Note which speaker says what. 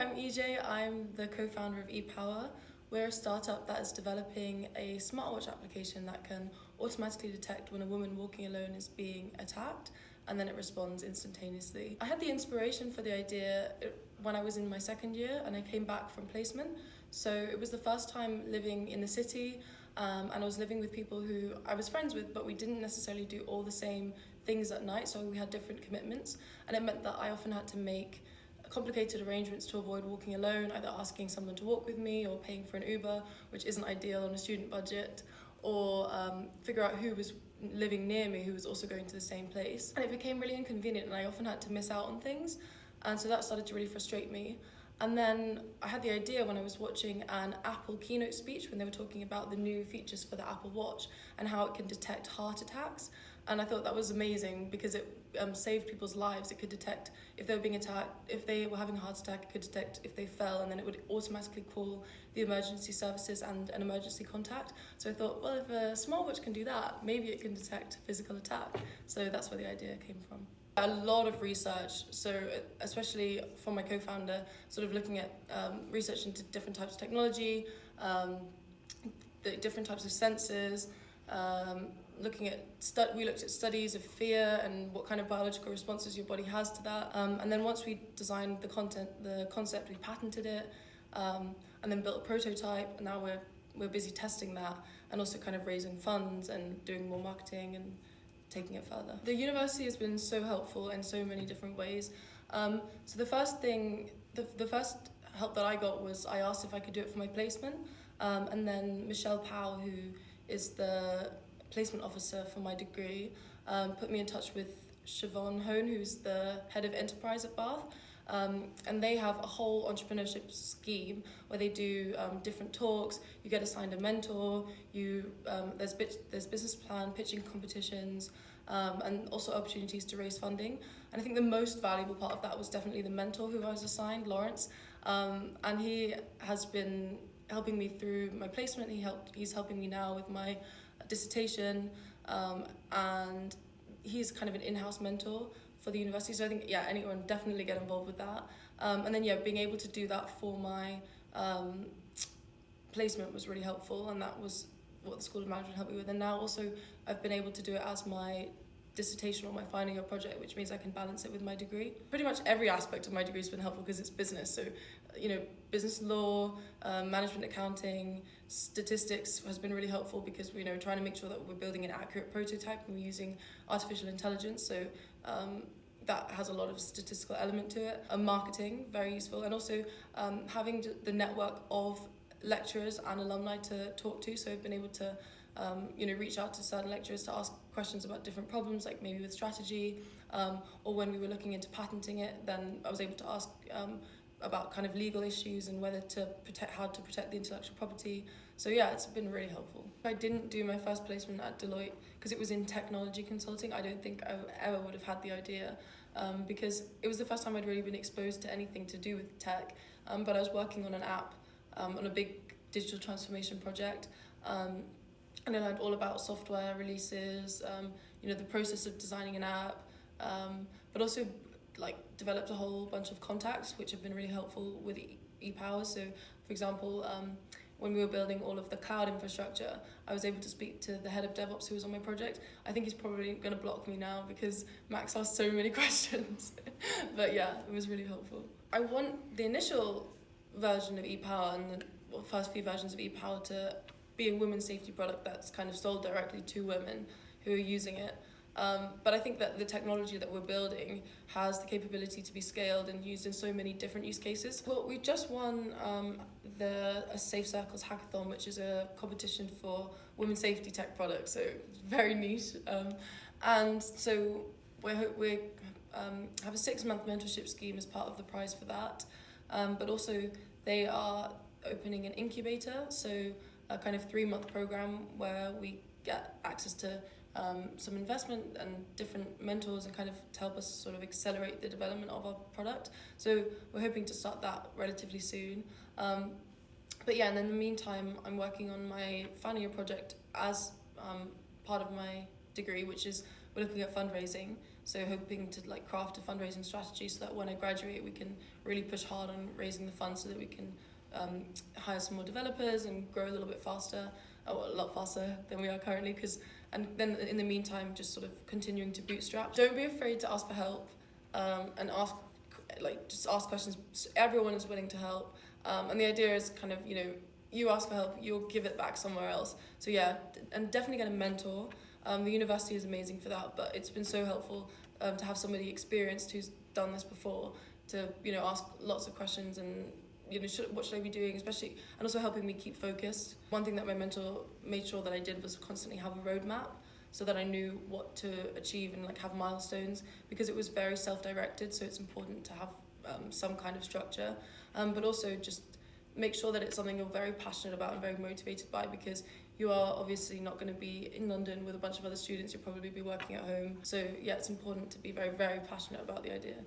Speaker 1: I'm EJ. I'm the co-founder of Epowar. We're a startup that is developing a smartwatch application that can automatically detect when a woman walking alone is being attacked, and then it responds instantaneously. I had the inspiration for the idea when I was in my second year and I came back from placement. So it was the first time living in the city, and I was living with people who I was friends with, but we didn't necessarily do all the same things at night, so we had different commitments, and it meant that I often had to make complicated arrangements to avoid walking alone, either asking someone to walk with me or paying for an Uber, which isn't ideal on a student budget, or figure out who was living near me who was also going to the same place. And it became really inconvenient, and I often had to miss out on things, and so that started to really frustrate me. And then I had the idea when I was watching an Apple keynote speech when they were talking about the new features for the Apple Watch and how it can detect heart attacks. And I thought that was amazing because it saved people's lives. It could detect if they were being attacked, if they were having a heart attack, it could detect if they fell, and then it would automatically call the emergency services and an emergency contact. So I thought, well, if a smartwatch can do that, maybe it can detect physical attack. So that's where the idea came from. A lot of research, so especially for my co-founder, sort of looking at research into different types of technology, the different types of sensors, looking at we looked at studies of fear and what kind of biological responses your body has to that, and then once we designed the concept, we patented it, and then built a prototype, and now we're busy testing that and also kind of raising funds and doing more marketing and taking it further. The university has been so helpful in so many different ways. So the first help that I got was I asked if I could do it for my placement, and then Michelle Powell, who is the placement officer for my degree, put me in touch with Siobhan Hone, who's the head of enterprise at Bath. And they have a whole entrepreneurship scheme where they do different talks. You get assigned a mentor. There's business plan, pitching competitions, and also opportunities to raise funding. And I think the most valuable part of that was definitely the mentor who I was assigned, Lawrence, and he has been helping me through my placement. He's helping me now with my dissertation, and he's kind of an in-house mentor for the university, so I think anyone definitely get involved with that, and then being able to do that for my placement was really helpful, and that was what the School of Management helped me with. And now also I've been able to do it as my dissertation or my final year project, which means I can balance it with my degree. Pretty much every aspect of my degree has been helpful because it's business, so business law, management accounting, statistics has been really helpful because we're trying to make sure that we're building an accurate prototype and we're using artificial intelligence, so that has a lot of statistical element to it. Marketing, very useful, and also having the network of lecturers and alumni to talk to, so I've been able to reach out to certain lecturers to ask questions about different problems, like maybe with strategy, or when we were looking into patenting it, then I was able to ask about kind of legal issues and how to protect the intellectual property. So it's been really helpful. I didn't do my first placement at Deloitte because it was in technology consulting. I don't think I ever would have had the idea, because it was the first time I'd really been exposed to anything to do with tech, but I was working on an app, on a big digital transformation project, and I learned all about software releases, the process of designing an app, but also developed a whole bunch of contacts which have been really helpful with Epowar. So for example, when we were building all of the cloud infrastructure, I was able to speak to the head of DevOps who was on my project. I think he's probably going to block me now because Max asked so many questions. But it was really helpful. I want the initial version of Epowar and the first few versions of Epowar to be a women's safety product that's kind of sold directly to women who are using it. But I think that the technology that we're building has the capability to be scaled and used in so many different use cases. Well, we just won a Safe Circles Hackathon, which is a competition for women's safety tech products, so it's very niche. And so we have a 6-month mentorship scheme as part of the prize for that. But also they are opening an incubator, so a kind of 3-month program where we get access to some investment and different mentors and kind of to help us sort of accelerate the development of our product. So we're hoping to start that relatively soon. But and in the meantime, I'm working on my final year project as part of my degree, which is we're looking at fundraising. So hoping to like craft a fundraising strategy so that when I graduate, we can really push hard on raising the funds so that we can hire some more developers and grow a little bit faster, a lot faster than we are currently. And then in the meantime, just sort of continuing to bootstrap. Don't be afraid to ask for help, and just ask questions. Everyone is willing to help, and the idea is kind of, you ask for help, you'll give it back somewhere else. So yeah, and definitely get a mentor. The university is amazing for that, but it's been so helpful to have somebody experienced who's done this before to ask lots of questions and what should I be doing, especially, and also helping me keep focused. One thing that my mentor made sure that I did was constantly have a roadmap so that I knew what to achieve and like have milestones, because it was very self-directed, so it's important to have some kind of structure, but also just make sure that it's something you're very passionate about and very motivated by, because you are obviously not going to be in London with a bunch of other students, you'll probably be working at home. So yeah, it's important to be very, very passionate about the idea.